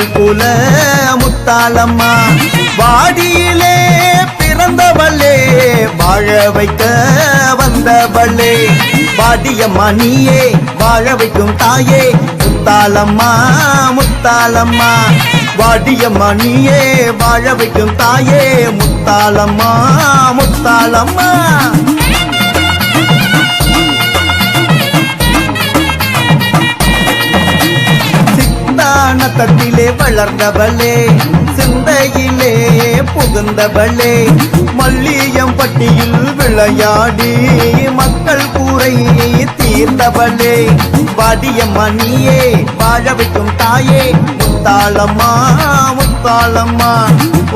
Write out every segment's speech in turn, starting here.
எங்கள் குல முத்தாளம்மா வாடியிலே பிறந்தவளே வாழ வைக்க வந்தவளே வாடியம்மா நீயே வாழ வைக்கும் தாயே முத்தாளம்மா முத்தாளம்மா வாடியம்மா நீயே வாழ வைக்கும் தாயே முத்தாளம்மா முத்தாளம்மா சித்தானத்திலே வளர்ந்தவளே சிந்தையிலே புகுந்தவளே மல்லியம்பட்டியில் விளையாடி மக்கள் கூரை தீர்ந்தவளே வாடியம்மா நீயே வாழ வைக்கும் தாயே முத்தாளம்மா முத்தாளம்மா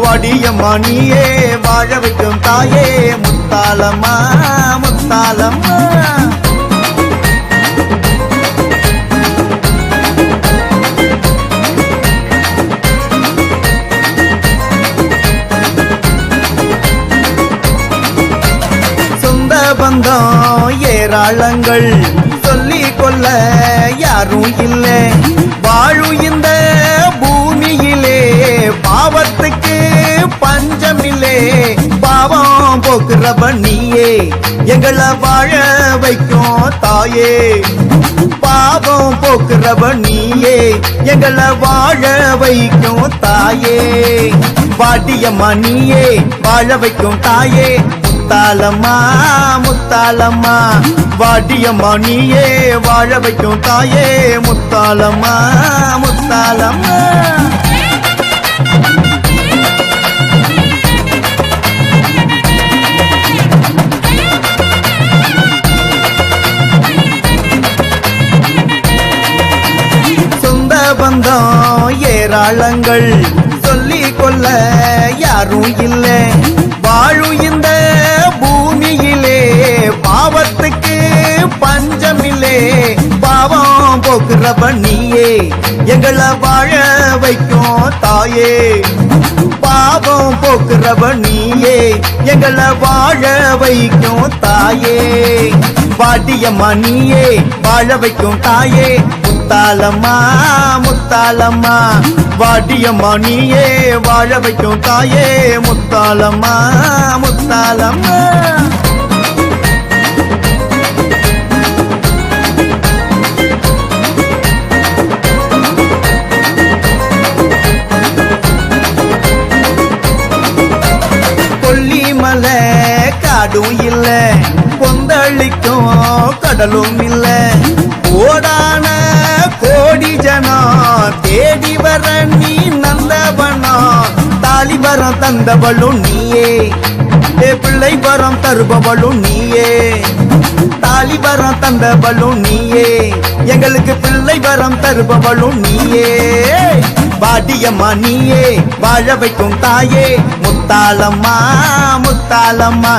வாடியம்மா நீயே வாழ வைக்கும் தாயே முத்தாளம்மா முத்தாளம்மா பந்தம் ஏராளங்கள் சொல்லிக் கொள்ள யாரும் இல்லை வாழும் இந்த பூமியிலே பாவத்துக்கு பஞ்சமில்லே பாவம் போக்குறவ நீயே எங்களை வாழ வைக்கும் தாயே பாவம் போக்குறவ நீயே எங்களை வாழ வைக்கும் தாயே வாடியம்மா நீயே வாழ வைக்கும் தாயே முத்தாளம்மா முத்தாளம்மா வாடியம்மா நீயே வாழ வைக்கும் தாயே முத்தாளம்மா முத்தாளம்மா சொந்த பந்தம் ஏராளங்கள் சொல்லிக் கொள்ள யாரும் இல்லை வாழும் இந்த பூமியிலே பாவத்துக்கு பஞ்சமில்லே பாவம் போக்குறவ நீயே எங்களை வாழ வைக்கும் தாயே பாவம் போக்குறவ நீயே எங்களை வாழ வைக்கும் தாயே வாடியம்மா நீயே வாழ வைக்கும் தாயே முத்தாளம்மா முத்தாளம்மா வாடியம்மா நீயே வாழ வைக்கும் தாயே முத்தாளம்மா முத்தாளம்மா கொல்லிமலை காடும் இல்ல கொந்தளிக்கும் கடலும் இல்ல ஓடான கோடி ஜனம் தேடி வர நீ நல்லவனா தாலி வரம் தந்தவளும் நீயே பிள்ளை வரம் தருபவளும் நீயே தாலி வரம் தந்தவளும் நீயே எங்களுக்கு பிள்ளை வரம் தருபவளும் நீயே வாடியம்மா நீயே வாழ வைக்கும் தாயே முத்தாளம்மா முத்தாளம்மா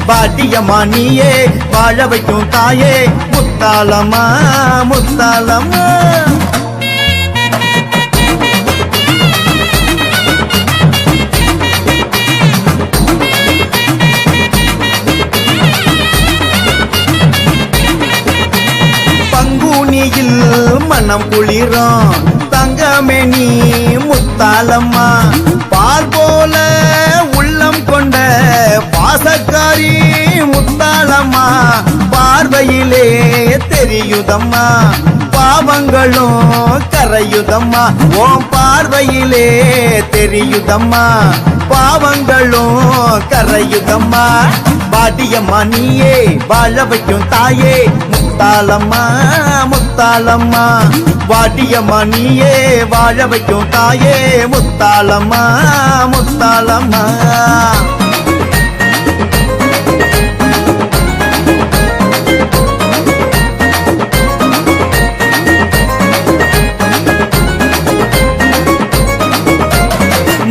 வாடியம்மா நீயே வாழ வைக்கும் தாயே முத்தாளம்மா முத்தாளம்மா பங்குனியில் மனம் குளிரும் தங்கமே நீ முத்தாளம்மா பால் போல உள்ளம் கொண்ட பாசக்காரி முத்தாளம்மா பார்வையிலே தெரியுதம்மா பாவங்களும் கரையுதம்மா ஓம் பார்வையிலே தெரியுதம்மா பாவங்களும் கரையுதம்மா வாடியம்மா நீயே வாழ வைக்கும் தாயே முத்தாளம்மா முத்தாளம்மா வாடியம்மா நீயே வாழ வைக்கும் தாயே முத்தாளம்மா முத்தாளம்மா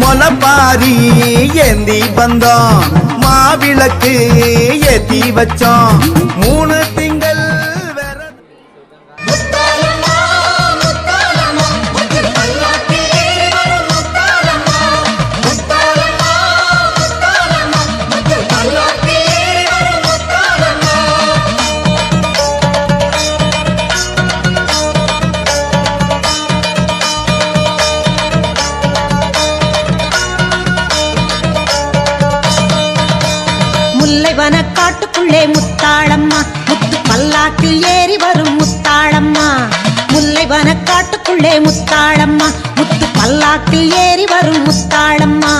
மொளப்பாரி ஏந்தி வந்தோம் மாவிளக்கு ஏத்தி வச்சோம் 3 திங்கள் முத்தாளம்மா முத்து பல்லாக்கில் ஏறி வரும் முத்தாளம்மா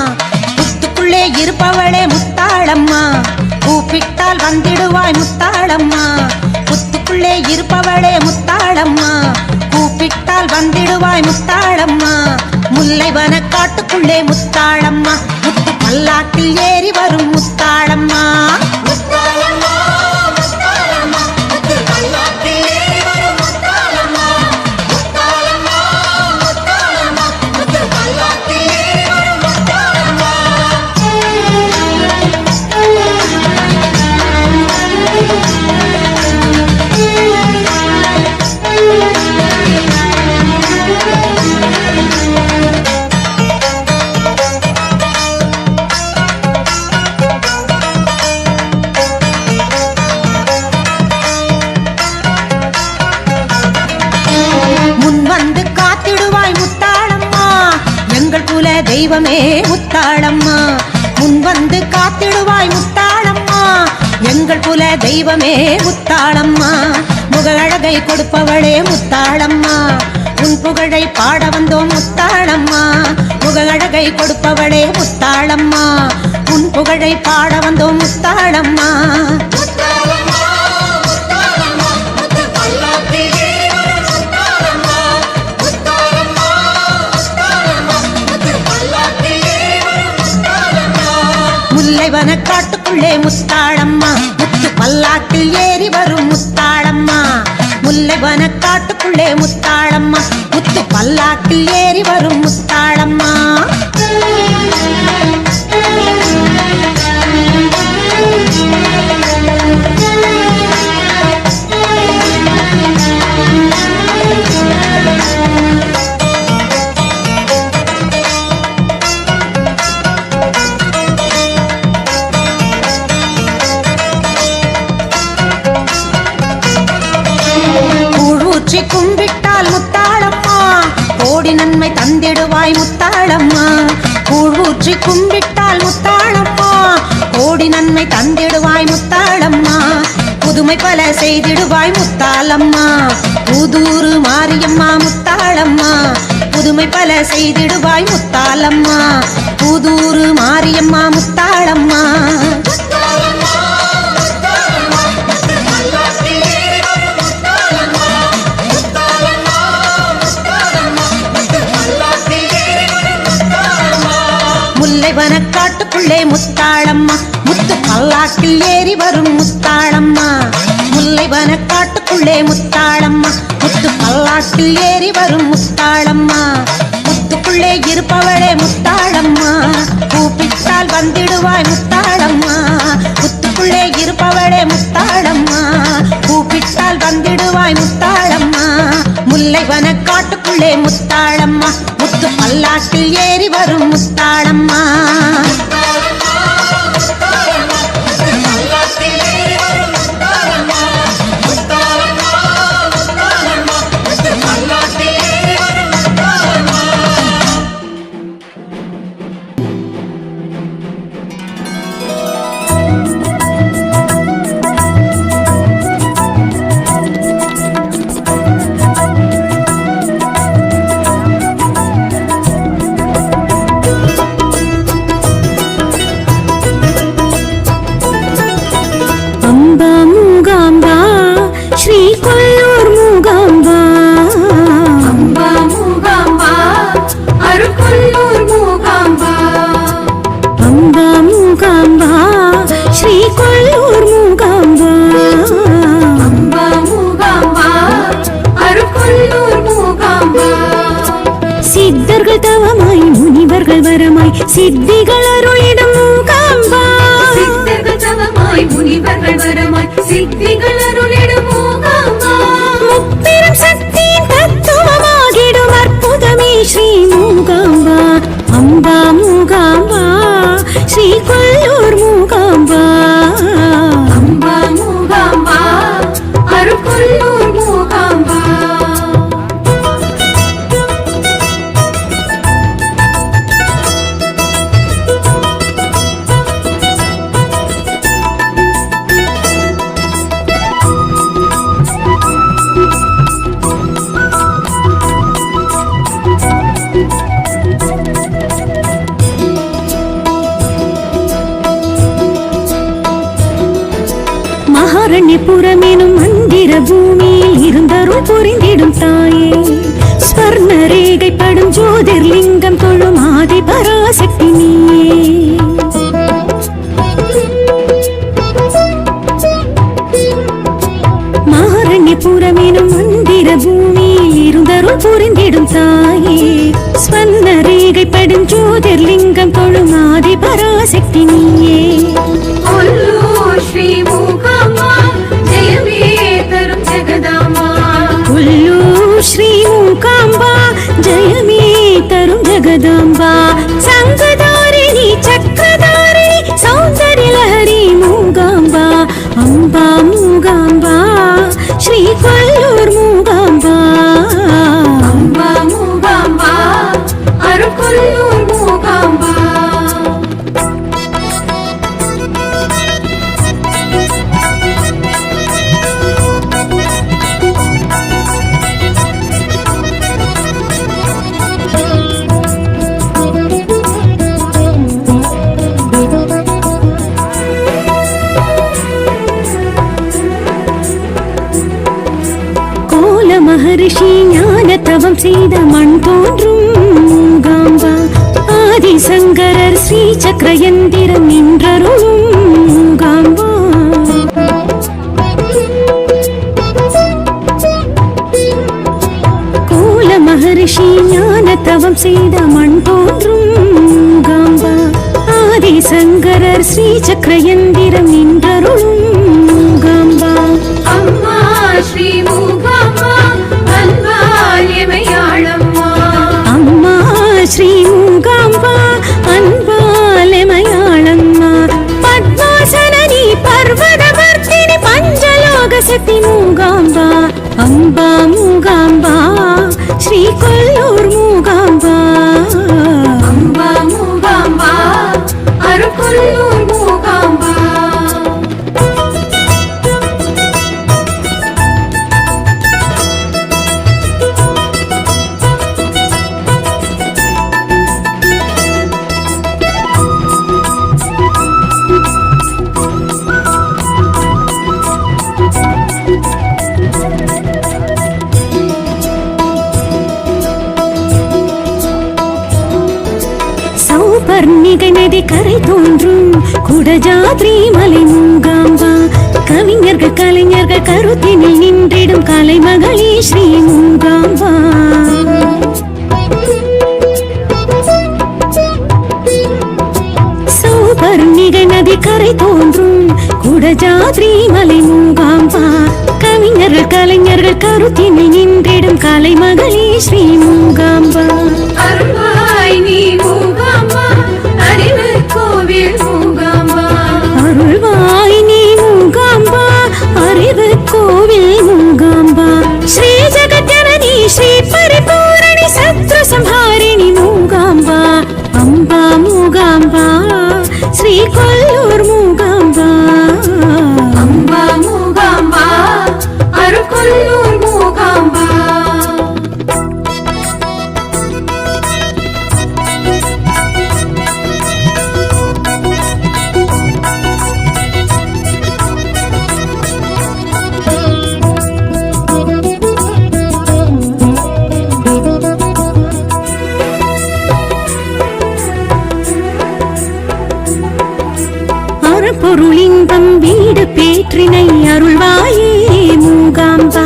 முத்துக்குள்ளே இருப்பவளே முத்தாளம்மா கூப்பிட்டால் வந்திடுவாய் முத்தாளம்மா முத்துக்குள்ளே இருப்பவளே முத்தாளம்மா கூப்பிட்டால் வந்திடுவாய் முத்தாளம்மா முல்லைவன காட்டுக்குள்ளே முத்தாளம்மா முத்து பல்லாக்கில் ஏறி வரும் முத்தாளம்மா தெய்வமே முத்தாளம்மா முன் வந்து காத்திடுவாய் முத்தாளம்மா எங்கள் குல தெய்வமே முத்தாளம்மா முகழகை கொடுப்பவளே முத்தாளம்மா உன் புகழை பாட வந்தோம் முத்தாளம்மா முகழகை கொடுப்பவளே முத்தாளம்மா உன் புகழை பாட வந்தோம் முத்தாளம்மா முல்லைவன காட்டுக்குள்ளே முத்தாளம்மா முத்து பல்லாக்கில் ஏறி வரும் முத்தாளம்மா முல்லைவன காட்டுக்குள்ளே முத்தாளம்மா முத்து பல்லாக்கில் ஏறி வரும் முத்தாளம்மா கும்பிட்டால் முத்தாளம்மா கோடி நன்மை தந்திடுவாய் முத்தாளம்மா கூழ் ஊற்றி கும்பிட்டால் முத்தாளம்மா கோடி நன்மை தந்திடுவாய் முத்தாளம்மா புதுமை பல செய்திடுவாய் முத்தாளம்மா புதூரு மாரியம்மா முத்தாளம்மா புதுமை பல செய்திடுவாய் முத்தாளம்மா புதூரு மாரியம்மா முத்தாளம்மா முல்லைவன காட்டுக்குள்ளே முத்தாளம்மா முத்து பல்லாக்கில் ஏறி வரும் முத்தாளம்மா முல்லைவன காட்டுக்குள்ளே முத்தாளம்மா முத்து பல்லாக்கில் ஏறி வரும் முத்தாளம்மா முத்துக்குள்ளே இருப்பவளே முத்தாளம்மா கூப்பிட்டால் வந்திடுவாய் முத்தாளம்மா முத்துக்குள்ளே இருப்பவளே முத்தாளம்மா கூப்பிட்டால் வந்திடுவாய் முத்தாளம்மா முல்லைவன காட்டுக்குள்ளே முத்தாளம்மா முத்து பல்லாக்கில் ஏறி வரும் முத்தாளம்மா சித்திகள் அருளிடும் மூகாம்பா சித்தர்கள் தவமாய் முனிவர்கள் வரமாய் சித்திகள் அருளிடும் மூகாம்பா முப்பெரும் சக்தியின் தத்துவமாகிடும் அற்புதமே ஸ்ரீ மூகாம்பா அம்பா மூகாம்பா ஸ்ரீ கொல்லூர் மூகாம்பா அம்பா மூகாம்பா அருள்கொல்லூர் மூகாம்பா மாரண்யபுரமெனும் மந்திர பூமியில் இருந்தருள் புரிந்திடும் தாயே ஸ்வர்ண ரேகைப்படும் ஜோதிர்லிங்கம் தொழும் ஆதி பராசக்தி நீயே மாரண்யபுரமெனும் மந்திர பூமியில் இருந்தருள் புரிந்திடும் தாயே ஸ்வர்ண ரேகைப்படும் ஜோதிர்லிங்கம் தொழும் ஆதி பராசக்தி நீயே கொல்லூர் ஸ்ரீ மூகாம்பா ஜெயமே தரும் ஜெகதாம்பா கொல்லூர் ஸ்ரீ மூகாம்பா ஜெயமே தரும் ஜெகதாம்பா சங்கதாரிணி சக்கரதாரிணி சௌந்தர்ய லஹரி மூகாம்பா அம்பா மூகாம்பா ஸ்ரீ கொல்லூர் மூகாம்பா அம்பா மூகாம்பா அருள்கொல்லூர் மூகாம்பா மகரிஷி ஞான தவம் செய்த மண் தோன்றும் மூகாம்பா ஆதிசங்கரர் ஸ்ரீ சக்கரயந்திரம் நின்றருளும் மூகாம்பா கோல மகரிஷி ஞான தவம் செய்த மண் தோன்றும் மூகாம்பா ஆதிசங்கரர் ஸ்ரீ சக்கரயந்திரம் நின்றருளும் மூகாம்பா அம்மா ஸ்ரீ மூகாம்பா அன்பால் எமையாளம்மா அம்மா ஸ்ரீ மூகாம்பா அன்பால் எமையாளம்மா பத்மாசனி பர்வதவர்த்தினி பஞ்சலோக சக்தி மூகாம்பா அம்பா மூகாம்பா ஸ்ரீ கொல்லூர் மூகாம்பா அம்பா மூகாம்பா அருள்கொல்லூர் மூகாம்பா சௌபர்ணிகை நதி கரை தோன்றும் குடஜாத்ரி மலை மூகாம்பா கவிஞர்கள் கலைஞர்கள் கருத்தினில் நின்றிடும் கலைமகளே ஸ்ரீ மூகாம்பா சௌபர்ணிகை நதி கரை தோன்றும் குடஜாத்ரி மலை மூகாம்பா கவிஞர்கள் கலைஞர்கள் கருத்தினில் நின்றிடும் கலைமகளே ஸ்ரீ மூகாம்பா அருள்வாய் நீ மூகாம்பா அறிவு கோவில் மூகாம்பா அருள்வாய் நீ மூகாம்பா அறிவு கோவில் மூகாம்பா ஸ்ரீ ஜெகத்ஜனனி ஸ்ரீ பரிபூரணி சத்ரு சம்ஹாரிணி மூகாம்பா அம்பா மூகாம்பா ஸ்ரீ கொல்லூர் மூகாம்பா அம்பா மூகாம்பா அருள்கொல்லூர் மூகாம்பா பொருளின்பம் வீடு பேற்றினை அருள்வாயே மூகாம்பா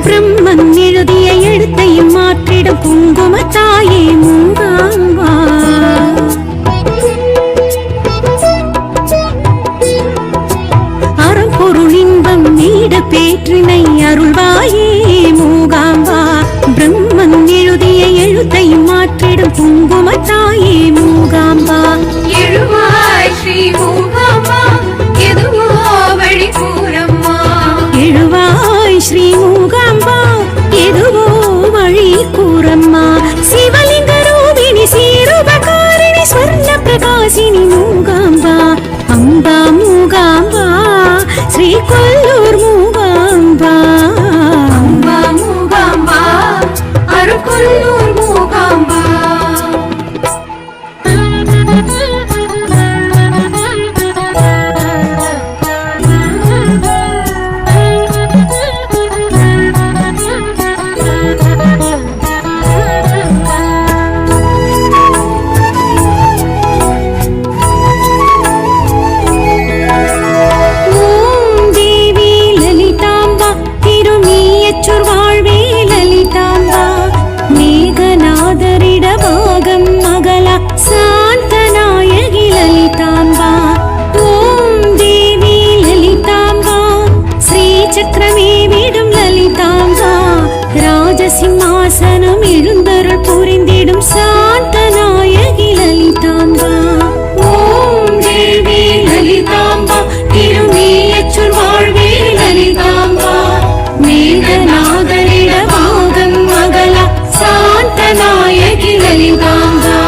பிரம்மன் எழுதிய எழுத்தையும் மாற்றிடும் குங்குமத்தாயே மூகாம்பா அறம்பொருளின்பம் வீடு பேற்றினை அருள்வாயே மூகாம்பா பிரம்மன் எழுதிய எழுத்தையும் மாற்றிடும் குங்குமத்தாயே மூகாம்பா எழுவாய் ஸ்ரீ மூகாம்பா எதுவோ வழி கூறம்மா எழுவாய் ஸ்ரீ மூகாம்பா எதுவோ வழி கூறம்மா சிவலிங்க ரூபிணி சக்கரமே விடும் லலிதாம்பா ராஜசிம்மாசனம் எழுந்தருள் புரிந்திடும் சாந்த நாயகி லலிதாம்பா ஓம் தேவி லலிதாம்பா திருமீயச்சுர் வாழ்வே லலிதாம்பா மேகநாதரிட பாகம் மகள சாந்த நாயகி லலிதாம்பா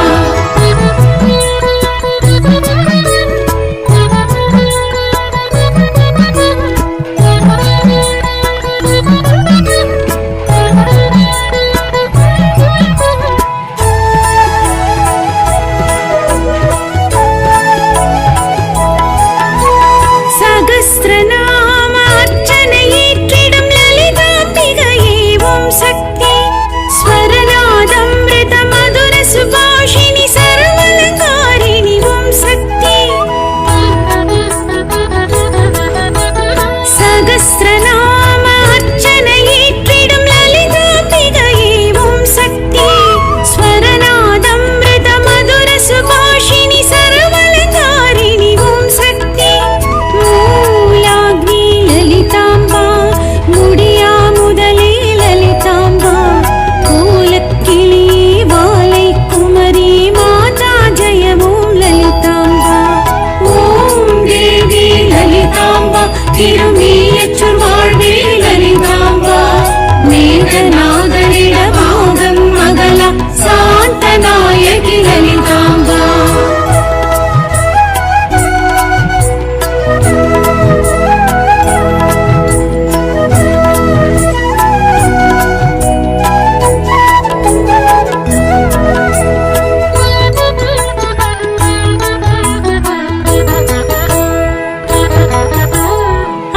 சகஸ்ரநாம அர்ச்சனை ஏற்றிடும் லலிதாம்பிகையே ஓம் சக்தி ஸ்வரநாதம்ருத மதுர சுபாஷினி சர்வலங்காரிணி ஓம் சக்தி சகஸ்ரநாம அர்ச்சனை ஏற்றிடும் லலிதாம்பிகையே ஓம் சக்தி ஸ்வரநாதம்ருத மதுர சுபாஷினி சர்வலங்காரிணி ஓம் சக்தி மூலாக்னி லலிதாம்பா முடியா முதலே லலிதாம்பா கோலக்கிளியே வாலை குமரி மாதா ஜெய ஓம் லலிதாம்பா ஓம் தேவி லலிதாம்பா திருமீயச்சுர் வாழ்வே லலிதாம்பா மேகநாதரிட பாகம் மகள சாந்த நாயகி லலிதாம்பா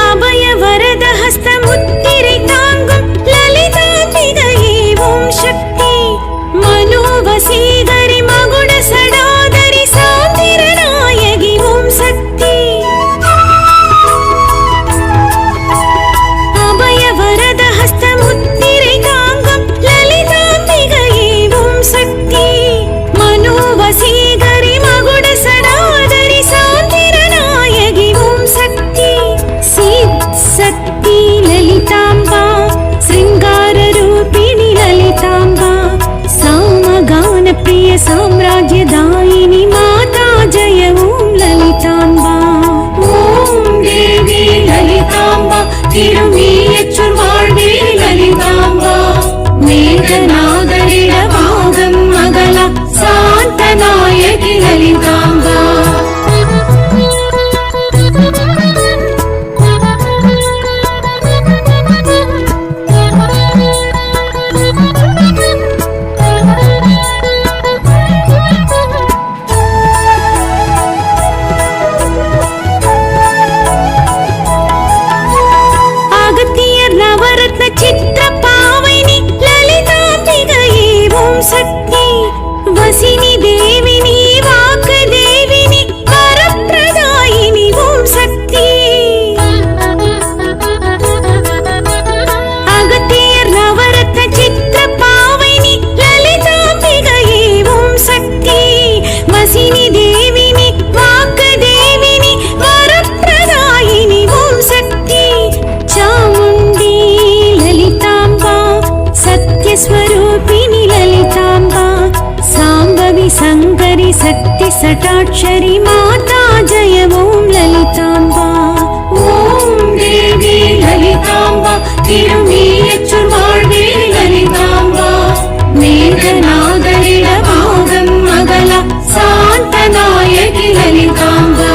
அபய வரத ஹஸ்த முத்திரை தாங்கும் லலிதாம்பிகையே ஓம் சக்தி மனோவசீகரி மகுட சடாதரி சாந்திர நாயகி ஓம் சக்தி அபய வரத ஹஸ்த முத்திரை தாங்கும் லலிதாம்பிகையே ஓம் சக்தி மனோவசீகரி மகுட சடாதரி சாந்திர நாயகி ஓம் சக்தி சக்தி லலிதாம்பா சிருங்கார ரூபிணி லலிதாம்பா சாமகான பிரிய சாம்ராஜ்யதாயினி மாதா ஜெய ஓம் லலிதாம்பா ஓம் தேவி லலிதாம்பா திருமீயச்சுர் வாழ்வே லலிதாம்பா மேகநாதரிட பாகம் மகள சாந்த நாயகி லலிதாம்பா அகத்தியர் நவரத்ன சித்திர பாவைனி லலிதாம்பிகையே ஓம் சக்தி வசினி தேவினி வாக்கு தேவினி வரப்பிரதாயினி ஓம் சக்தி அகத்தியர் நவரத்ன சித்திர பாவைனி லலிதாம்பிகையே ஓம் சக்தி வசினி தேவினி வாக்கு தேவினி வரப்பிரதாயினி ஓம் சக்தி சாமுண்டி லலிதாம்பா சத்யஸ்வரூபிணி லலிதாம்பா சாம்பவி சங்கரி சக்தி சட்டாட்சரி மாதா ஜெய ஓம் லலிதாம்பா ஓம் தேவி லலிதாம்பா திருமீயச்சுர் வாழ்வே லலிதாம்பா மேகநாதரிட பாகம் மகள சாந்த நாயகி லலிதாம்பா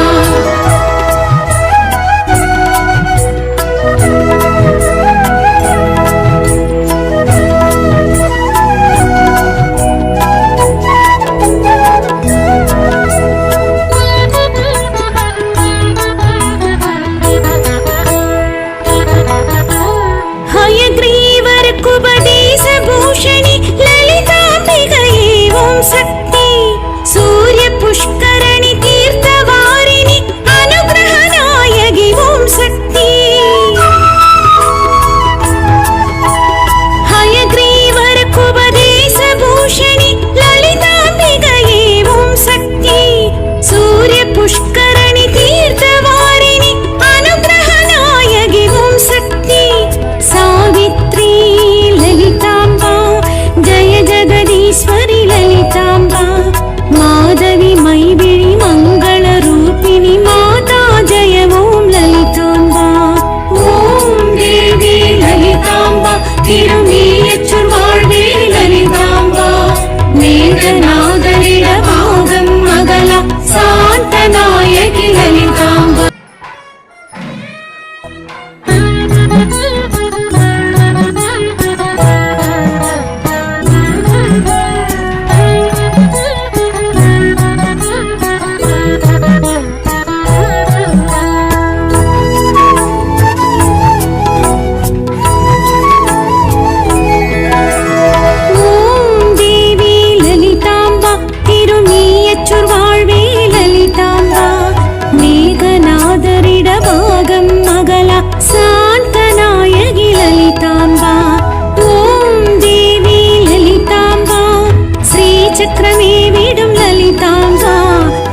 லலிதாம்பா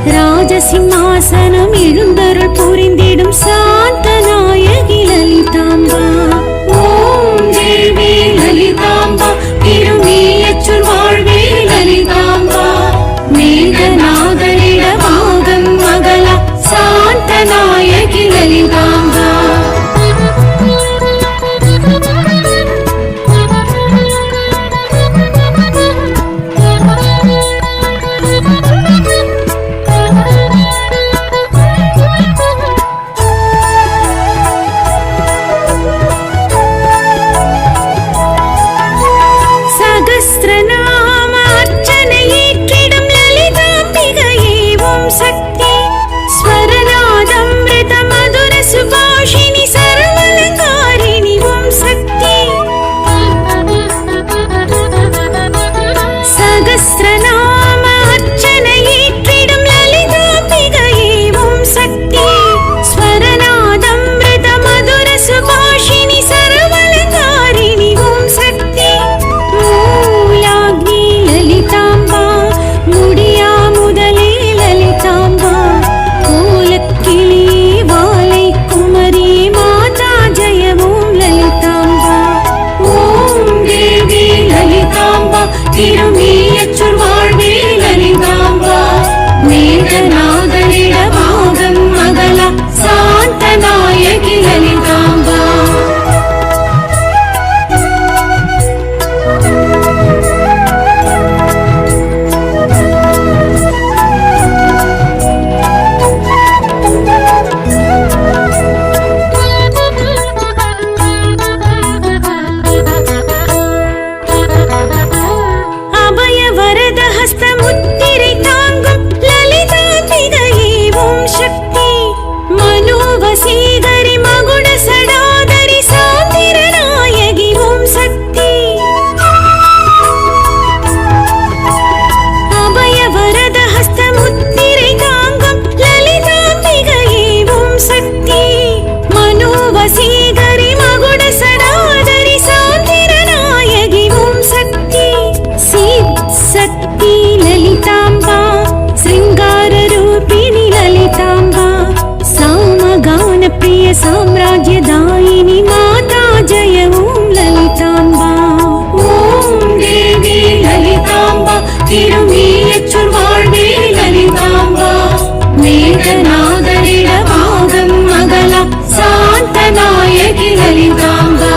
ராஜசிம்மாசனம் எழுந்தருள் புரிந்திடும் சாந்த நாயகி லலிதாம்பா ஓம் தேவி லலிதாம்பா திருமீயச்சூர் வாழ்வே லலிதாம்பா மேகநாதரிட பாகம் மகளா சாந்த நாயகி லலிதாம்பா சகஸ்ரநாம அர்ச்சனை ஏற்றிடும் லலிதாம்பிகையே ஓம் சக்தி ஸ்வரநாதம்ருத மதுர சுபாஷினி சர்வலங்காரிணி ஓம் சக்தி சகஸ்ரநாம அர்ச்சனை ஏற்றிடும் லலிதாம்பிகையே ஓம் சக்தி ஸ்வரநாதம்ருத மதுர சுபாஷினி சர்வலங்காரிணி ஓம் சக்தி மூலாக்னி லலிதாம்பா முடியா முதலே லலிதாம்பா கோலக்கிளி வாலை குமரி மாதா ஜெய ஓம் லலிதாம்பா ஓம் தேவி லலிதாம்பா திருமீயச்சூர் வாழ்வே லலிதாம்பா மேகநாதரிட பாகம் மகளா சாந்த நாயகி லலிதாம்பா அபய வரத ஹஸ்த முத்திரை தாங்கும் லலிதாம்பிகையே ஓம் சக்தி மனோவசீகரி மகுட சடாதரி சாந்திர நாயகி ஓம் சக்தி அபய வரத ஹஸ்த முத்திரை தாங்கும் லலிதாம்பிகையே ஓம் சக்தி மனோவசீகரி மகுட சடாதரி சாந்திர நாயகி ஓம் சக்தி சக்தி லலிதாம்பா சிங்கார ரூபிணி லலிதாம்பா சாமகான பிரிய சாம்ராஜ்யதாயினி மாதா ஜெய ஓம் லலிதாம்பா ஓம் தேவி லலிதாம்பா திருமீயச்சூர் வாழ்வே லலிதாம்பா மேகநாதரிட பாகம் மகளா சாந்த நாயகி லலிதாம்பா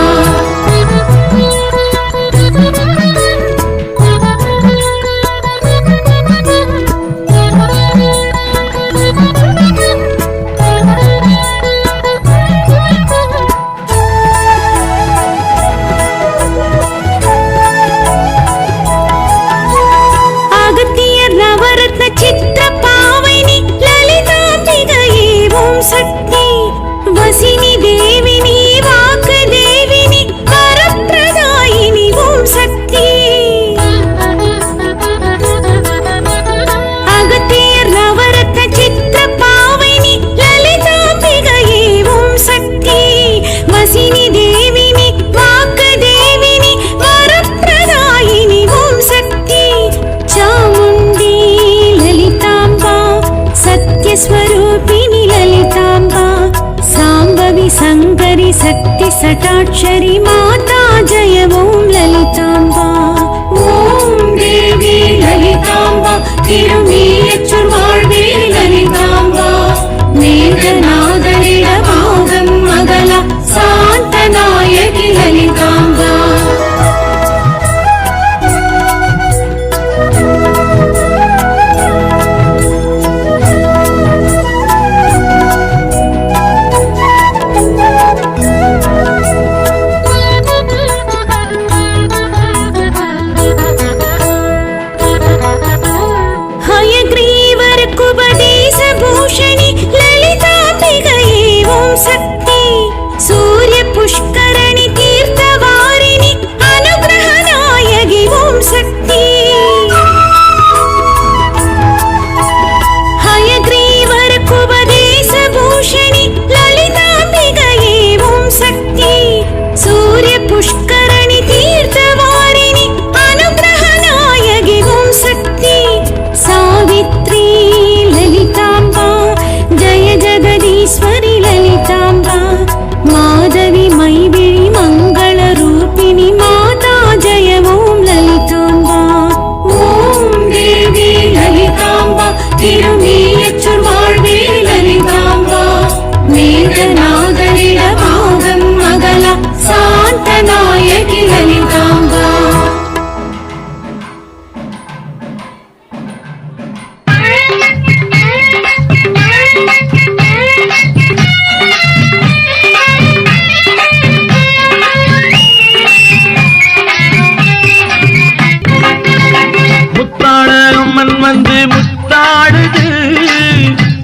அகத்தியர் நவரத்ன சித்திர பாவைனி லலிதாம்பிகையே ஓம் சக்தி வசினி தேவினி வாக்கு தேவினி வரப்பிரதாயினி ஓம் சக்தி அகத்தியர் நவரத்ன சித்திர பாவைனி லலிதாம்பிகையே ஓம் சக்தி வசினி தேவினி வாக்கு தேவினி வரப்பிரதாயினி ஓம் சக்தி சாமுண்டி லலிதாம்பா சத்யஸ்வரூபிணி லலிதாம்பா சாம்பவி சங்கரி சக்தி சட்டாட்சரி மாதா ஜெய ஓம் லலிதாம்பா ஓம் தேவி லலிதாம்பா திருமீயச்சூர் வாழ்வே லலிதாம்பா மேகநாதரிட பாகம் மகளா சாந்த நாயகி லலிதாம்பா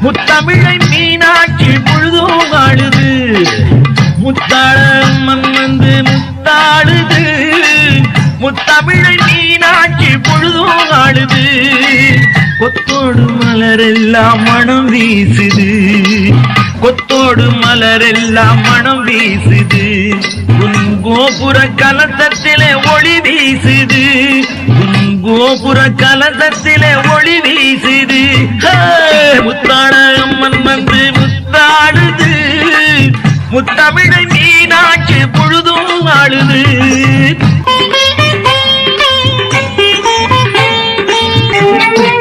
முத்தமிழை மீனாட்சி பொழுதும் வாழுது முத்தாள அம்மன் வந்து முத்தாடுது முத்தமிழை மீனாட்சி பொழுதும் வாழுது கொத்தோடு மலரெல்லாம் மனம் வீசுது கொத்தோடு மலரெல்லாம் மனம் வீசுது உன் கோபுர கலசத்திலே ஒளி வீசுது உன் கோபுர கலசத்திலே ஒளி வீசுது முத்தாட அம்மன் வந்து முத்தாடுது முத்தமிழை மீனாட்சி பொழுதும் வாழுது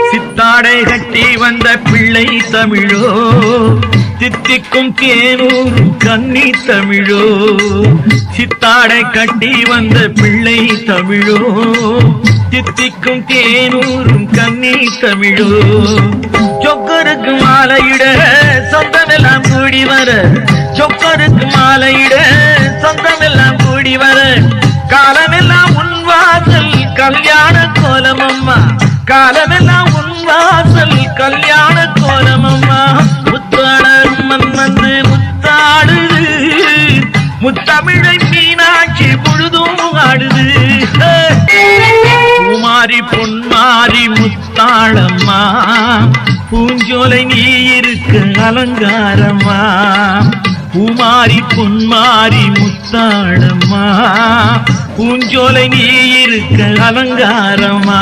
சித்தாடை கட்டி வந்த பிள்ளை தமிழோ சித்திக்கும் தேனூரும் கன்னி தமிழோ சித்தாடை கட்டி வந்த பிள்ளை தமிழோ சித்திக்கும் தேனூரும் கன்னி தமிழோ சொக்கருக்கு மாலையிட சொந்தமெல்லாம் கூடி வர சொக்கருக்கு மாலையிட சொந்தமெல்லாம் கூடி வர காலமெல்லாம் உன் வாசல் கல்யாண கோலமம்மா காலமெல்லாம் உன் வாசல் கல்யாண கோலமம்மா முத்தாளம்மன் வந்து முத்தாடுது முத்தமிழை மீனாட்சி பொழுதும் ஆடுது பூமாரி பொன்மாரி முத்தாளம்மா பூஞ்சோலை நீ இருக்கு அலங்காரம்மா பூமாரி பொன்மாரி முத்தாளம்மா பூஞ்சோலை நீ இருக்க அலங்காரமா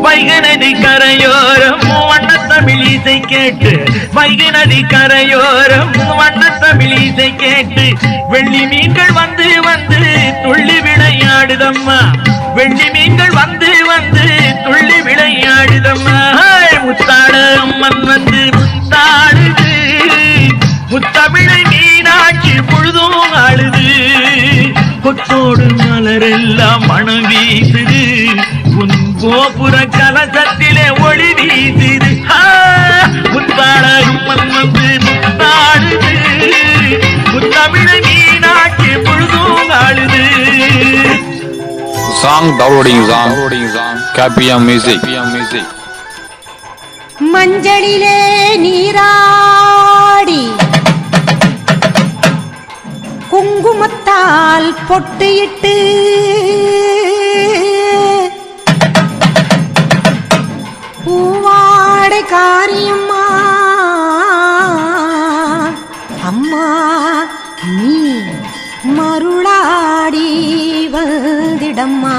வைகை நதி கரையோரம் வண்ண தமிழ் இசை கேட்டு வைகை நதி கரையோரம் வண்ண தமிழ் இசை கேட்டு வெள்ளி மீன்கள் வந்து வந்து துள்ளி விளையாடுதம்மா வெள்ளி மீன்கள் வந்து வந்து துள்ளி விளையாடுதம்மா முத்தாட அம்மன் வந்து முத்தாடுது முத்தமிழை மீனாட்சி பொழுதும் ஆளுது கொத்தோடு மலரெல்லாம் மனம் வீசுது உன் கோபுர கலசத்திலே ஒளி வீசுது முத்தாட அம்மன் வந்து முத்தாடுது முத்தமிழை மீனாட்சி பொழுதும் ஆளுது Song downloading song KPM Music மஞ்சளிலே நீராடி குங்குமத்தால் பொட்டியிட்டு பூவாடை காரியம்மா அம்மா நீ மருளாடி வந்திடம்மா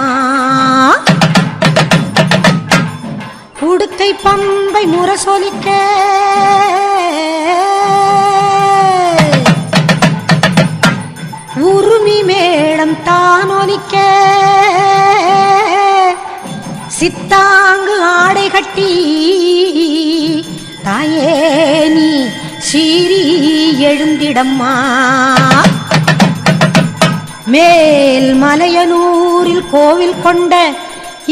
உடுக்கை பம்பை முரசொலிக்க உருமி மேளம் தானொலிக்க சித்தாங்கு ஆடை கட்டி தாயே நீ சீறி எழுந்திடம்மா மேல் மலையனூரில் கோவில் கொண்ட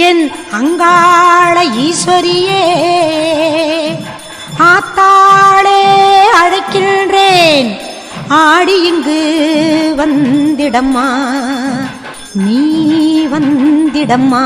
என் அங்காள ஈஸ்வரியே ஆத்தாளே அழைக்கின்றேன் ஆடி இங்கு வந்திடம்மா நீ வந்திடம்மா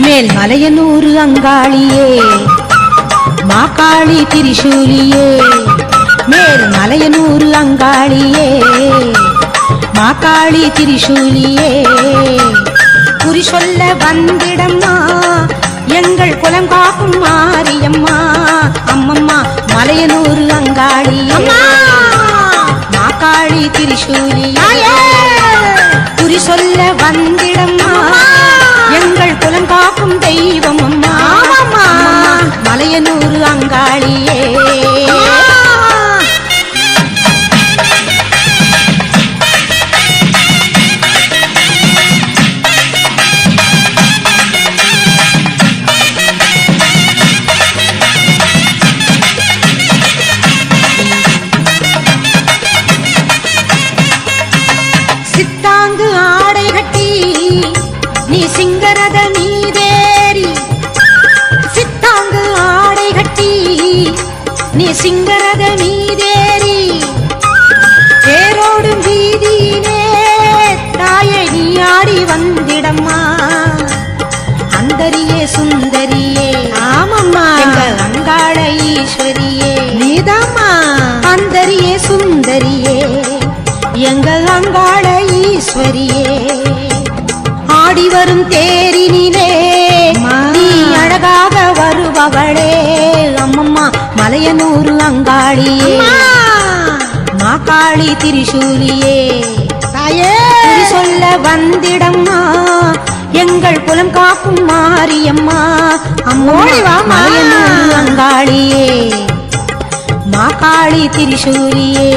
மேல் மலையனூர் அங்காளியே மாகாளி திரிசூலியே மேல் மலையனூர் அங்காளியே மாகாளி திரிசூலியே குறி சொல்ல வந்திடம்மா எங்கள் குலம் காக்கும் மாரியம்மா அம்மம்மா மலையனூர் அங்காளியே மாகாளி திரிசூலியே குறி சொல்ல வந்திடம்மா எங்கள் குலம் காக்கும் தெய்வம் அம்மா மலையனூர் அங்காளியே சித்தாங்கு ஆடை கட்டி நீ சிங்கரத நீ சிங்கரத மீதேறி தேரோடும் வீதியிலே தாயே நீ ஆடி வந்திடம்மா அந்தரியே சுந்தரியே ஆமம்மா எங்கள் அங்காள ஈஸ்வரியே நீதாம்மா அந்தரியே சுந்தரியே எங்கள் அங்காள ஈஸ்வரியே ஆடி வரும் தேரினிலே நீ அழகாக வருபவளே அம்மம்மா மலையனூர் அங்காளியே மாகாளி திரிசூலியே தாயே சொல்ல வந்திடம்மா எங்கள் குலம் காக்கும் மாரியம்மா அம்மோடி வா மலையனூர் அங்காளியே மாகாளி திரிசூலியே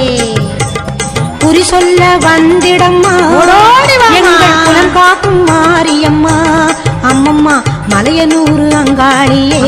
குறி சொல்ல வந்திடம்மா எங்கள் குலம் காக்கும் மாரியம்மா அம்மம்மா மலையனூர் அங்காளியே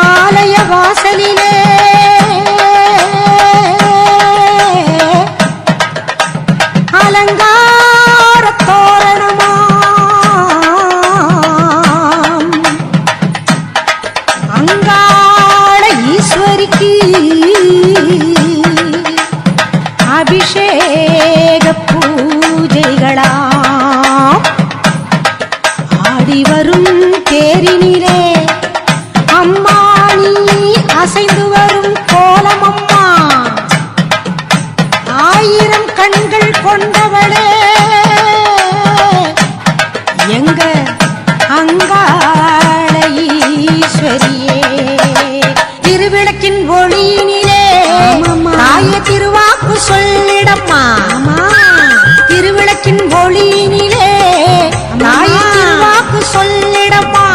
ஆலய வாசலிலே அலங்கார தோரணமாம் அங்காள ஈஸ்வரிக்கு அபிஷேக பூஜைகளாம் ஆடி வரும் தேரினிலே அம்மா நீ அசைந்து வரும் கோலமம்மா ஆயிரம் கண்கள் கொண்டவளே எங்க அங்காள ஈஸ்வரியே திருவிளக்கின் ஒளியினிலே தாயே திருவாக்கு சொல்லிடம்மா திருவிளக்கின் ஒளியினிலே தாயே திருவாக்கு சொல்லிடம்மா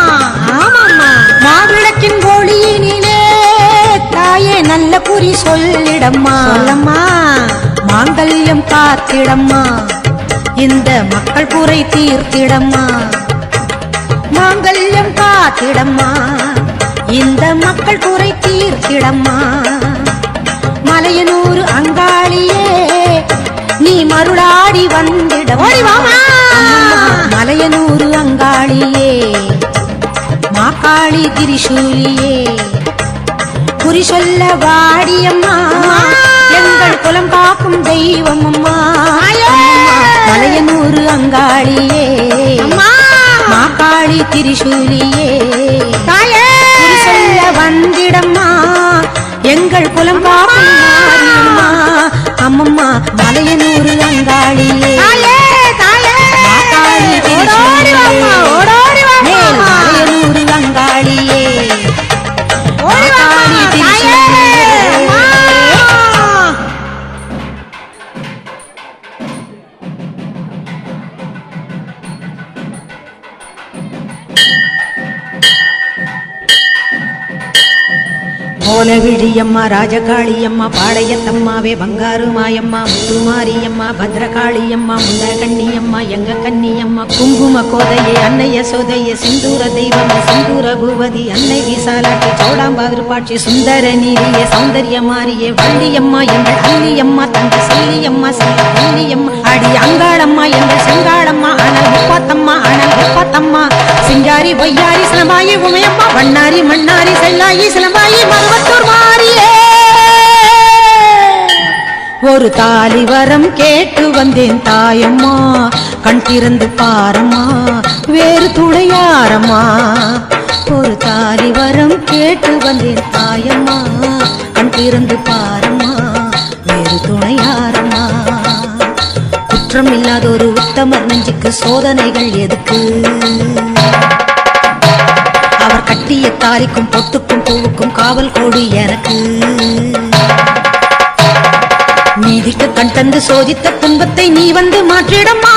மாவிளக்கின் ஒளியினிலே தாயே நல்ல குறி சொல்லிடம்மா சொல்லம்மா மாங்கல்யம் காத்திடம்மா இந்த மக்கள் குறை தீர்த்திடம்மா மாங்கல்யம் காத்திடம்மா இந்த மக்கள் குறை தீர்த்திடம்மா மலையனூர் அங்காளியே நீ மருளாடி வந்திடம்மா மலையனூர் அங்காளியே மாகாளி திரிசூலியே குறி சொல்ல வாடியம்மா எங்கள் குலம் காக்கும் தெய்வம் அம்மா மலையனூர் அங்காளியே மாகாளி திரிசூலியே குறி சொல்ல வந்திடம்மா எங்கள் குலம் காக்கும் மாரியம்மா அம்மம்மா மலையனூர் அங்காளியே மாகாளி திரிசூலியே மலையனூர் அங்காளியே மாகாளி திரிசூலியே கோலவிழியம்மா ராஜகாளியம்மா பாளையத்தம்மாவே பங்காரு மாயம்மா முத்துமாரியம்மா பத்ரகாளியம்மா முண்டகண்ணியம்மா எங்க கண்ணியம்மா குங்கும கோதையே அன்னைய சோதையே சிந்தூர தெய்வமே சிந்தூர பூவதி அன்னை விசாலாட்சி சோடாம்பாதிருப்பாட்சி சுந்தர நீரியே சௌந்தர்ய மாரியே வள்ளியம்மா எங்கள் அள்ளியம்மா தங்க செல்லியம்மா செல்ல வள்ளியம்மா அடி அங்காளம்மா எங்கள் செங்காளம்மா அனல் முப்பாத்தம்மா அனல் முப்பாத்தம்மா சிங்காரி பொய்யாரி சிலம்பாயி உமையம்மா வண்ணாரி மண்ணாரி செல்லாயி சிலம்பாயி மருவத்தூர் மாரியே ஒரு தாலி வரம் கேட்டு வந்தேன் தாயம்மா கண் திறந்து பாரம்மா வேறு துணையாரம்மா ஒரு தாலி வரம் கேட்டு வந்தேன் தாயம்மா கண் திறந்து பாரம்மா வேறு துணையாரம்மா குற்றம் இல்லாத ஒரு உத்தமர் நெஞ்சுக்கு சோதனைகள் எதுக்கு அவர் கட்டிய தாலிக்கும் பொட்டுக்கும் பூவுக்கும் காவல் கோடி எனக்கு நீதிக்கு கண் தந்து சோதித்த துன்பத்தை நீ வந்து மாற்றிடம்மா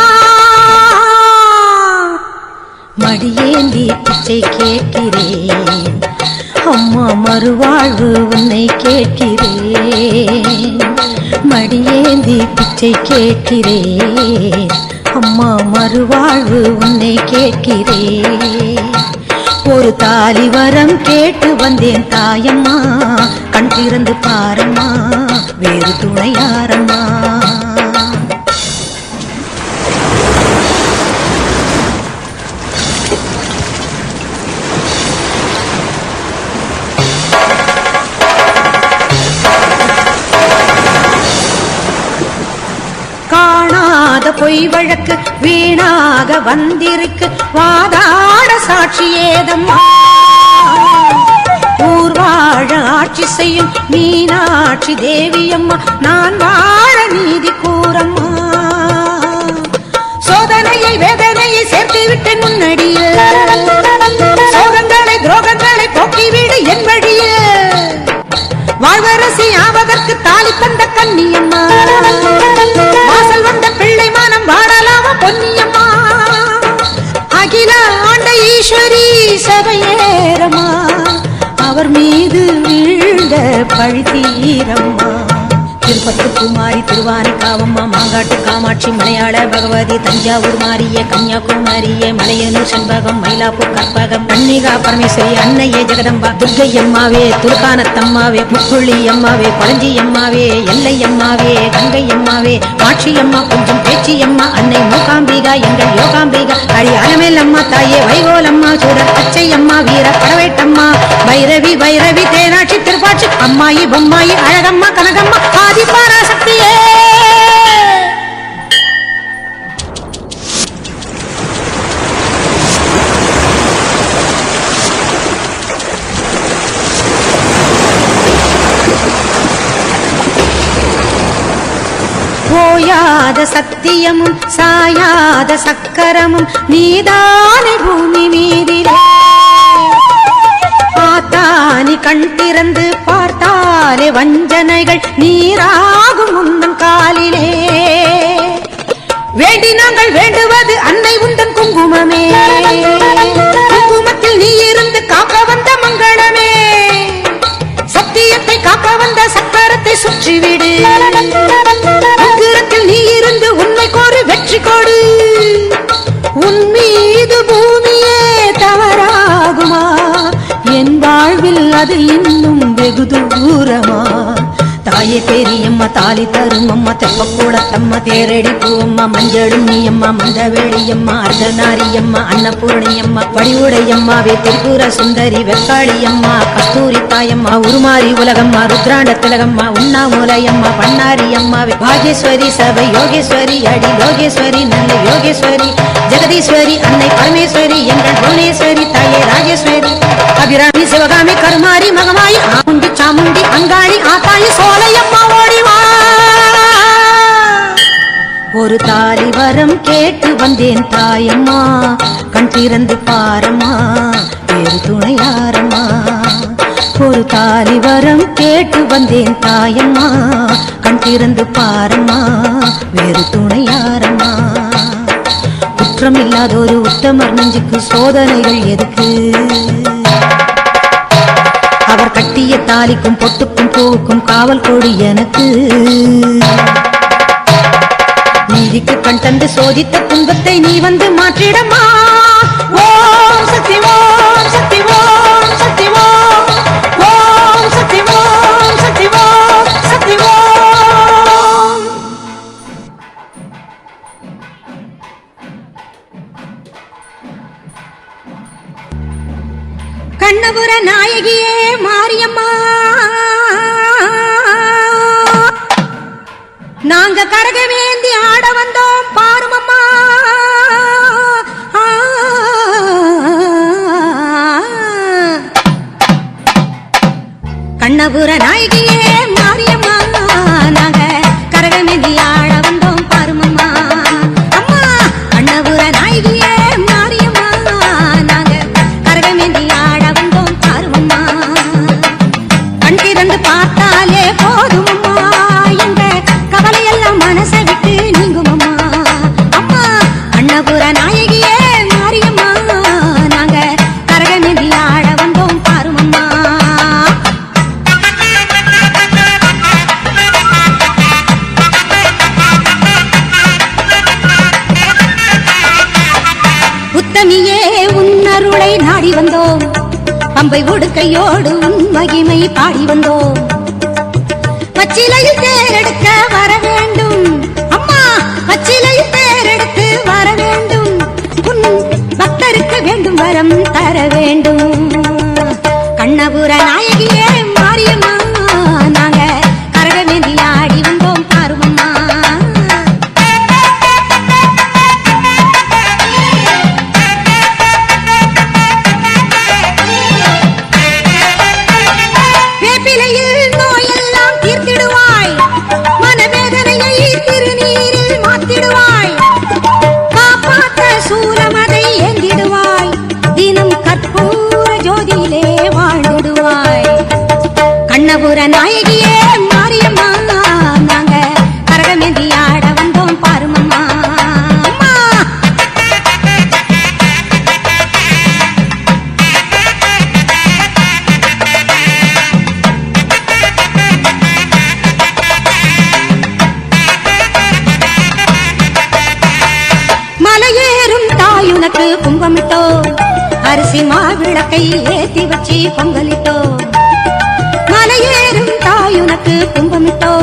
மடியேந்தி பிச்சை கேட்கிறேன் அம்மா மறுவாழ்வு உன்னை கேட்கிறேன் மடியேந்தி பிச்சை கேட்கிறேன் அம்மா மறுவாழ்வு உன்னை கேட்கிறேன். ஒரு தாலி வரம் கேட்டு வந்தேன் தாயம்மா, கண் திறந்து பாரம்மா, வேறு துணையாரம்மா. காணாத பொய் வழக்கு வீணாக வந்திருக்கு, வாதாட சாட்சி ஏதம்மா. ஊர்வாழ ஆட்சி செய்யும் மீனாட்சி தேவியம்மா, நான் வாழ நீதி கூறம்மா. சோதனையை வேதனையை சேர்த்து விட்டு முன்னடியில், சோகங்களை துரோகங்களை போக்கிவிடு என் வழியில். வாழ்வரசி ஆவதற்கு தாலி தந்த கன்னியம்மா, வாசல் வந்த பிள்ளை மானம் வாடலாமா பொன்னியம்மா. அகில ஆண்ட ஈஸ்வரி சபையேரம்மா, அவர் மீது வீழ்ந்த பழி தீரம்மா. திருப்பத்து குமாரி திருவானை காவம்மா, மாங்காட்டு காமாட்சி மலையாள பகவதி, தஞ்சாவூர் மாரிய கன்னியாகுமரியே, மலையனூர் செண்பகம் மயிலாப்பூர் கற்பகம், கன்னிகா பரமேஸ்வரி அன்னையே ஜெகதம்பா, துர்க்கை அம்மாவே துர்கானத்தம்மாவே, முக்குள்ளி அம்மாவே பழஞ்சி அம்மாவே, எல்லை அம்மாவே கங்கை அம்மாவே, மாட்சி அம்மா கொஞ்சம் பேச்சி அம்மா, அன்னை மூகாம்பிகா எங்கள் யோகாம்பிகா, அடி அலமேல் அம்மா தாயே வைகோலம்மா, சூரர் பச்சை அம்மா வீர படவேட்டம்மா, பைரவி பைரவி தேனாட்சி திருப்பாட்சி, அம்மாயி பொம்மாயி அழகம்மா கனகம்மா ஆதி பராசக்தியே. போயாத சத்தியமும் சாயாத சக்கரமும் நீதானே பூமி மீதிலே. ஆத்தானி கண் திறந்து பார்த்தாலே வஞ்சனைகள் நீராகும் உந்தன் காலிலே. வேண்டி நாங்கள் வேண்டுவது அன்னை உந்தன் குங்குமமே, குங்குமத்தில் நீ இருந்து காக்க வந்த மங்களமே. சத்தியத்தை காக்க வந்த சக்கரத்தை சுற்றிவிடு, உக்கிரத்தில் நீ இருந்து உண்மை கோரி வெற்றி கொடு. உன் மீது பூமியே தவறாகுமா, என் வாழ்வில் அது இன்னும் வெகு தூரமா. தாயே பெரியம்மா தாலி தரும் அம்மா, தெப்பக்கூடத்தம்மா தேரடி பூவம்மா, மஞ்சளும் நீ அம்மா, மந்தவேளியம்மா, அர்த்தநாரியம்மா, அன்னபூர்ணியம்மா, வடிவுடையம்மாவே திரிபுர சுந்தரி வெக்காளியம்மா, கஸ்தூரி தாயம்மா, உருமாறி உலகம்மா, ருத்ராண்ட திலகம்மா, உண்ணாமூலையம்மா, பண்ணாரியம்மாவே, பாகேஸ்வரி சபை யோகேஸ்வரி அடி லோகேஸ்வரி நல்ல யோகேஸ்வரி, ஜெகதீஸ்வரி அன்னை பரமேஸ்வரி எங்கள் புவனேஸ்வரி தாயே ராஜேஸ்வரி, அபிராமி சிவகாமி கருமாரி மகமாயி ஆமுண்டி சாமுண்டி அங்காளி ஆத்தாயி சோலையம்மா ஓடிவா. ஒரு தாலி வரம் கேட்டு வந்தேன் தாயம்மா, கண் திறந்து பாரம்மா, வேறு துணையாரம்மா. ஒரு தாலி வரம் கேட்டு வந்தேன் தாயம்மா, கண் திறந்து பாரம்மா, வேறு துணையாரம்மா. குற்றம் இல்லாத ஒரு உத்தமர் நெஞ்சுக்கு சோதனைகள் எதுக்கு, அவர் கட்டிய தாலிக்கும் பொட்டுக்கும் பூவுக்கும் காவல் கொடி எனக்கு. நீதிக்கு கண் தந்து சோதித்த துன்பத்தை நீ வந்து மாற்றிடமா. ஓம் சக்தி ஓம் சக்தி ஓம் சக்தி ஓம் ஓம் சக்தி ஓம் சக்தி ஓம் சக்தி ஓம். கண்ணபுர நாயகியே மாரியம்மா, நாங்க கரகவேந்தி ஆட வந்தோம் பாருமம்மா. கண்ணபுர நாயகியே மாரியம்மா, நாங்க கரகவேந்தி ஆட வந்தோம் பாருமம்மா. அம்மா கண்ணபுர நாயகியே மாரியம்மா, நாங்க கரகவேந்தி ஆட வந்தோம் பாருமம்மா. கண் திறந்து பார்த்தாலே போதுமம்மா, எங்க கவலையெல்லாம் மனசை விட்டு நீங்குமம்மா. அம்மா அன்னபுர நாயகியே மாரியம்மா, நாங்க கரகமேந்தி ஆட வந்தோம் பாருமம்மா. பம்பை உடுக்கையோடு உன் மகிமை பாடி வந்தோம் பச்சிலையில் தேரெடுக்க வர வேண்டும் அம்மா பச்சிலையில் தேரெடுத்து வர வேண்டும் உன் பக்தருக்கு வேண்டும் வரம் தர வேண்டும் கண்ணபுர நாயகியே மாரியம்மா நாங்க கரகமேந்தி ஆடி வந்தோம் பாருமம்மா வேப்பிலையில் நோயெல்லாம் தீர்த்திடுவாய் மனவேதனையை திருநீரில் மாத்திடுவாய் காப்பாற்ற சூலமதை ஏந்திடுவாய் தினம் கற்பூர ஜோதியிலே வாழ்ந்திடுவாய் கண்ணபுர நாயகியே மாரியம்மா நாங்க கரகமேந்தி ஆட வந்தோம் பாருமம்மா மலையேறும் தாயுனக்கு கும்பமிட்டோ அரிசி மாவிளக்கை ஏத்தி வச்சு பொங்கலிட்டோ மலையேறும் தாயுனக்கு கும்பமிட்டோ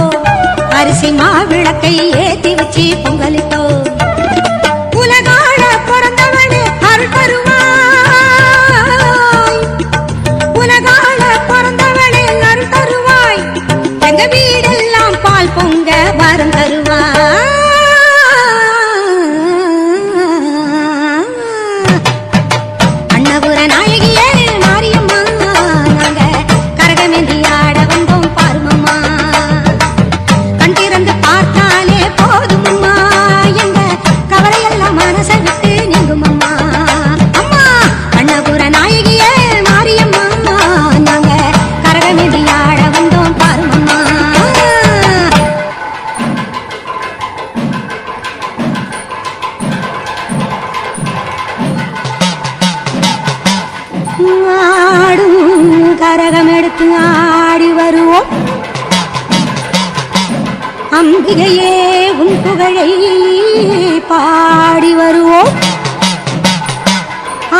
அரிசி மாவிளக்கை ஏத்தி வச்சு பொங்கலிட்டோ உலகாட பிறந்தவனே அருள் தருவாய் உலகாட பிறந்தவனே அருள் தருவாய் எங்க வீடெல்லாம் பால் பொங்க வரம் தருவாய் அண்ணபுர நாயகியே மாரியம்மா நாங்க கரகமேந்தி ஆட வந்தோம் பாருமம்மா கண் திறந்து பார்த்தாலே போதுமம்மா எங்க கவலையெல்லாம் மனசை விட்டு நீங்குமம்மா அம்மா அண்ணபுர நாயகியே மாரியம்மா நாங்க கரகமேந்தி ஆட வந்தோம் பாருமம்மா ஆடும் கரகம் எடுத்து ஆடி வருவோம் அம்பிகையே உன் புகழை பாடி வருவோம்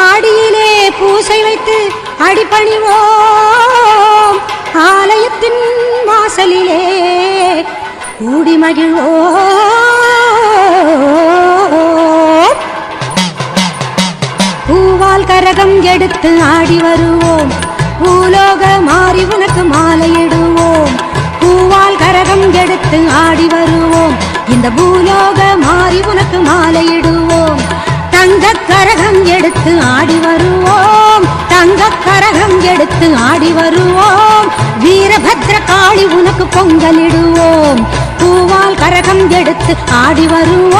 ஆடியிலே பூசை வைத்து அடிபணிவோம் ஆலயத்தின் வாசலிலே கூடி மகிழ்வோம் பூவால் கரகம் எடுத்து ஆடி வருவோம் பூலோக மாறி உனக்கு மாலையிடுவோம் பூவால் கரகம் எடுத்து ஆடி வருவோம் இந்த பூலோக மாறி உனக்கு மாலையிடுவோம் தங்க கரகம் எடுத்து ஆடி வருவோம் தங்க கரகம் எடுத்து ஆடி வருவோம் வீரபத்ர காளி உனக்கு பொங்கலிடுவோம் பூவால் கரகம் எடுத்து ஆடி வருவோம்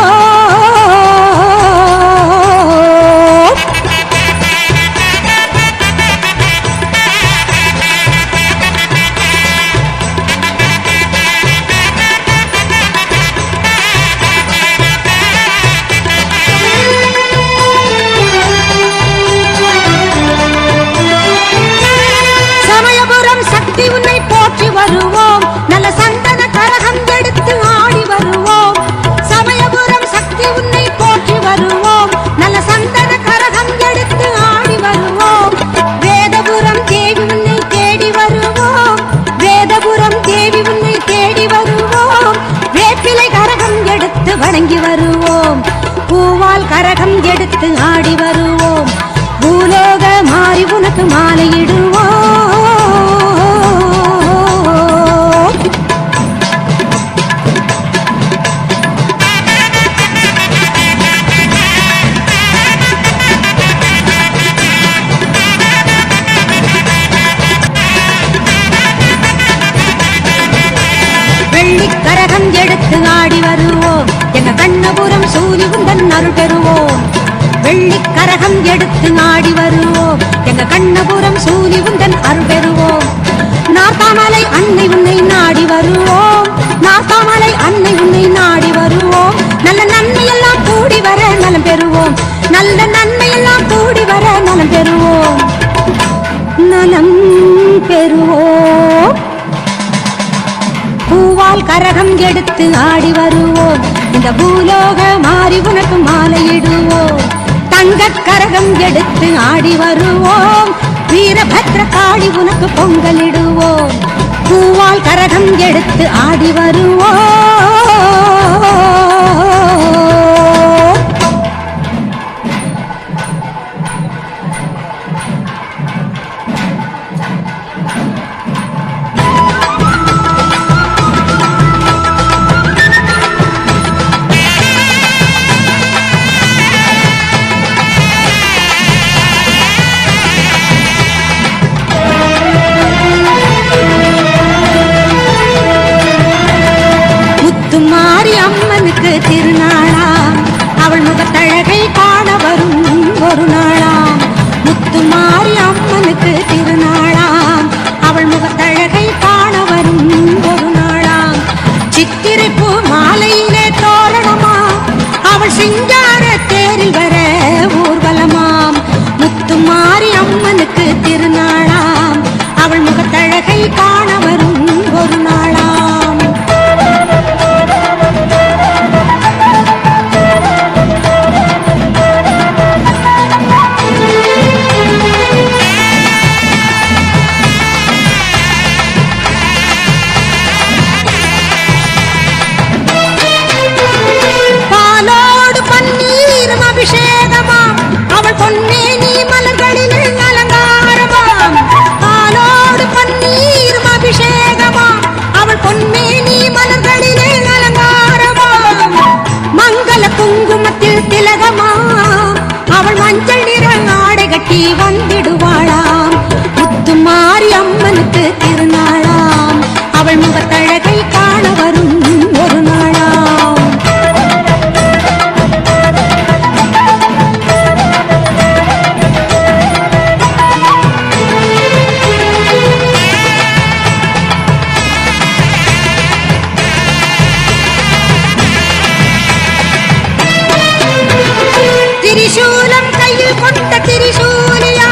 சமயபுரம் சக்தி உன்னை போற்றி வருவோம் நல்ல சந்தன கரகம் எடுத்து ஆடி வருவோம் சமயபுரம் சக்தி உன்னை போற்றி வருவோம் நல்ல சந்தன கரகம் எடுத்து ஆடி வருவோம் வேதபுரம் தேவி உன்னை தேடி வருவோம் வேதபுரம் தேவி உன்னை தேடி வருவோம் வேப்பிலை கரகம் எடுத்து வணங்கி வருவோம் பூவால் கரகம் எடுத்து ஆடி வருவோம் பூலோக மாறி உனக்கு மாலையிடுவோம் வெள்ளிக் கரகம் எடுத்து ஆடி வருவோம் எங்க கண்ணபுரம் சூரி உந்தன் அருள் பெறுவோம் வெள்ளிக் கரகம் எடுத்து ஆடி வருவோம் எங்க கண்ணபுரம் சூரி உந்தன் அருள் பெறுவோம் நாத்தாமலை அன்னை உன்னை நாடி வருவோம் நாத்தாமலை அன்னை உன்னை நாடி வருவோம் நல்ல நன்மையெல்லாம் கூடி வர நலம் பெறுவோம் நல்ல நன்மையெல்லாம் கூடி வர நலம் பெறுவோம் நலம் பெறுவோம் பூவால் கரகம் எடுத்து ஆடி வருவோம் இந்த பூலோக மாறி உனக்கு மாலையிடுவோம் தங்க கரகம் எடுத்து ஆடி வருவோம் வீரபத்ர காளி உனக்கு பொங்கலிடுவோம் பூவால் கரகம் எடுத்து ஆடி வருவோம் திருநாளாம் அவள் முகத்தழகை காண வரும் ஒரு நாளாம் முத்துமாரி அம்மனுக்கு திருநாளாம் அவள் முகத்தழகை காண வரும் ஒரு நாளாம் சித்திரை பூ மாலையிலே தோரணமா அவள் சிங்கார தேரில் வர ஊர்வலமாம் முத்துமாரி அம்மனுக்கு திருநாளாம் அவள் முகத்தழகை காண வரும் ஒரு நாளாம் திலகமா அவள் மஞ்சள் நிற ஆடை கட்டி வந்திடுவாளாம் முத்துமாரி அம்மனுக்கு திருநாளாம் அவள் முகத்தழகை காண வரும் ஒரு நாளாம் திரிசூலம் கையில் கொண்ட திரிசூலியா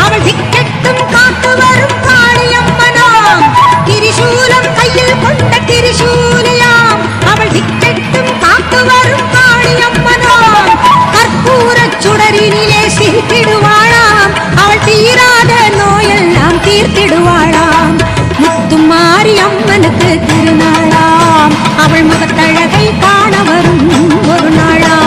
அவள் திக்கெட்டும் காத்து வரும் காளியம்மனாம் திரிசூலம் கையில் கொண்ட திரிசூலியாம் அவள் திக்கெட்டும் காத்து வரும் காளியம்மனாம் கற்பூர சுடரினிலே சிரித்திடுவாளாம் அவள் தீராத நோயெல்லாம் தீர்த்திடுவாளாம் முத்துமாரி அம்மனுக்கு திருநாளாம் அவள் முகத்தழகை காண வரும் ஒரு நாளாம்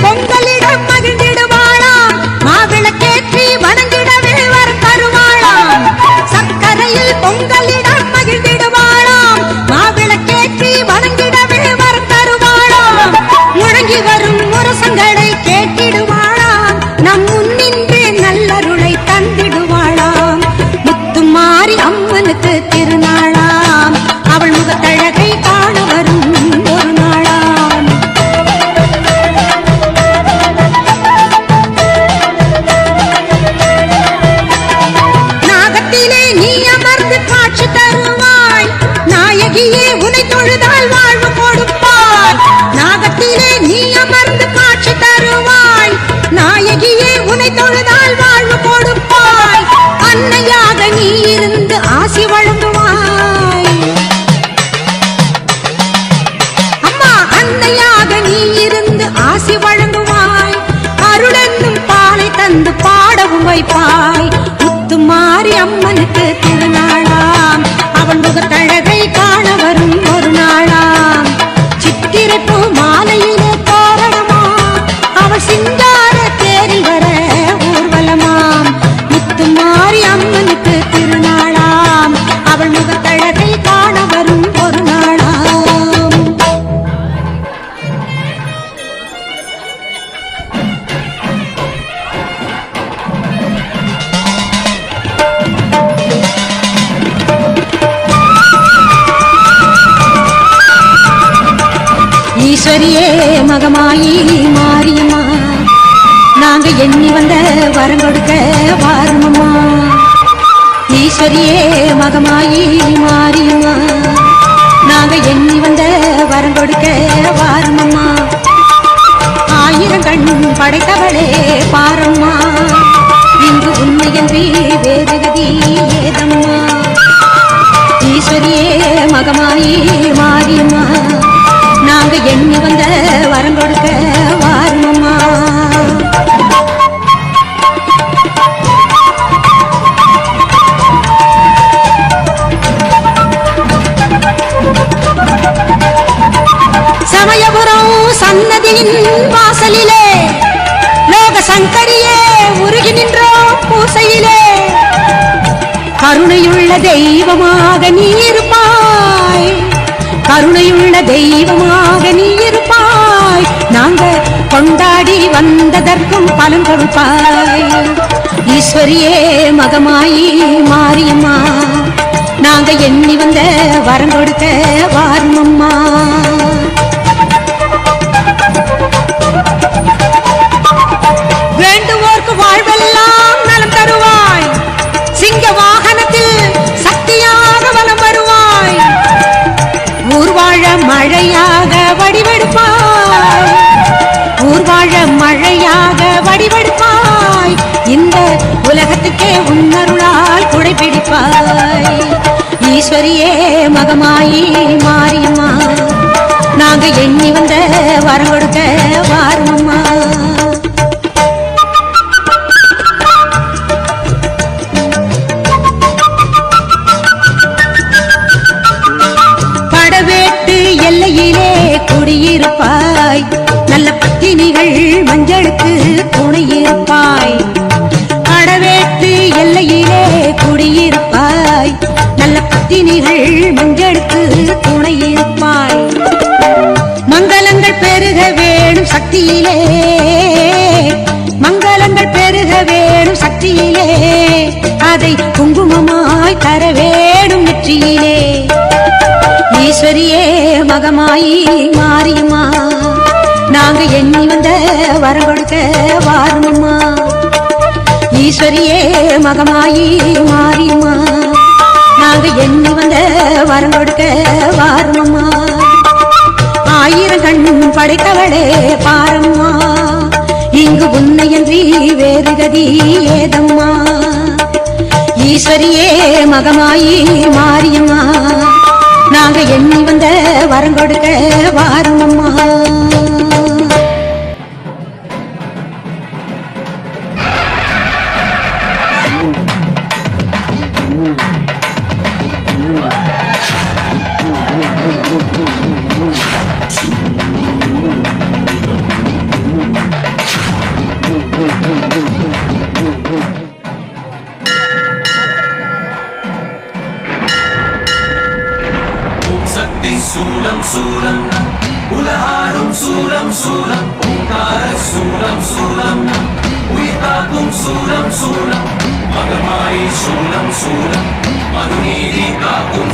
பொங்கலிடம் மகிழ்ந்திடுவாளாம் மாவிளக்கேற்றி வணங்கிடவே வரம் தருவாளாம் சர்க்கரையில் பொங்கலிடம் மகிழ்ந்திடுவாளாம் மாவிளக்கேற்றி வணங்கிடவே வரம் தருவாளாம் முழங்கி வரும் முரசங்களை கேட்டிடுவாளாம் நம் முன்னின்று நல்லருளை தந்திடுவாளாம் முத்துமாரி அம்மனுக்கு திருநாளாம் அவள் முகத்தழகை காண வரும் ஒரு நாளாம் காட்சி தருவாய் நாயகியே உனை தொழுதால் வாழ்வு கொடுப்பாய் நாகத்திலே நீ அமர்ந்து காட்சி தருவாய் நாயகியே உனை தொழுதால் வாழ்வு கொடுப்பாய் அன்னையாக நீ இருந்து ஆசி வழங்குவாய் அம்மா அன்னையாக நீ இருந்து ஆசி வழங்குவாய் அருளென்னும் பாலை தந்து பாடவும் வைப்பாய் முத்துமாரி அம்மனுக்கு திருநாளாம் அவள் முகத்தழகை காண வரும் ஒரு நாளாம் சித்திரை பூ மாலையிலே தோரணமா அவள் சிங்கார தேரில் வர ஊர்வலமாம் முத்துமாரி அம்மனுக்கு திருநாளாம் அவள் முகத்தழகை காண வரும் ஒரு நாளாம் ஈஸ்வரியே மகமாயி மாரியம்மா நாங்க எண்ணி வந்த வரம் கொடுக்க வாருமம்மா ஈஸ்வரியே மகமாயி மாரியம்மா நாங்க எண்ணி வந்த வரம் கொடுக்க வாருமம்மா ஆயிரம் கண் படைத்தவளே பாரம்மா, இங்கு உண்மையன்றி வேறு கதி ஏதம்மா. ஈஸ்வரியே மகமாயி மாரியம்மா, நாங்க எண்ணி வந்த வரம் கொடுக்க வாருமம்மா. சமயபுரம் சன்னதியின் வாசலிலே லோக சங்கரியே உருகி நின்றோம் பூசையிலே. கருணையுள்ள தெய்வமாக நீ இருப்பாய், கருணையுள்ள தெய்வமாக நீ இருப்பாய். நாங்க கொண்டாடி வந்ததற்கும் பலன் கொடுப்பாய். ஈஸ்வரியே மகமாயி மாரியம்மா, நாங்க எண்ணி வந்த வரம் கொடுக்க வாருமம்மா. வேண்டுவோர்க்கு வாழ்வெல்லாம் நலம் தருவாய், சிங்க வாகனத்தில் சக்தியாக வலம் வருவாய். ஊர்வாழ மழையாக வடிவெடுப்பாய், ஊர்வாழ மழையாக வடிவெடுப்பாய். இந்த உலகத்துக்கே உன்னருளால் குடைபிடிப்பாய். ஈஸ்வரியே மகமாயி மாரியம்மா, நாங்க எண்ணி வந்த வரம் கொடுக்க வாருமம்மா. படவேட்டு எல்லையிலே குடியிருப்பாய், நல்ல பத்தினிகள் மஞ்சளுக்கு துணையிருப்பாய். படவேட்டு எல்லையிலே குடியிருப்பாய், நல்ல பத்தினிகள் மஞ்சளுக்கு துணையிருப்பாய். மங்களங்கள் பெருக வேணும் சக்தியிலே, மங்களங்கள் பெருக வேணும் சக்தியிலே. அதை குங்குமமாய் தர வேணும் நெற்றியிலே. ஈஸ்வரியே மகமாயி மாரியம்மா, நாங்க எண்ணி வந்த வரம் கொடுக்க வாருமம்மா. ஈஸ்வரியே மகமாயி மாரியம்மா, நாங்க எண்ணி வந்த வரம் கொடுக்க வாருமம்மா. ஆயிரம் கண் படைத்தவளே பாரம்மா, இங்கு உன்னையன்றி வேறு கதி ஏதம்மா. ஈஸ்வரியே மகமாயி மாரியம்மா, நாங்க எண்ணி வந்த வரம் கொடுக்க வாருமம்மா. சக்தி சூலம் சூலம் உலகாரும் சூலம் சூலம் ஓங்கார சூலம் சூலம் உயிர்காக்கும் சூலம் சூலம் மகமாயி சூலம் சூலம் மதுநீதி காக்கும்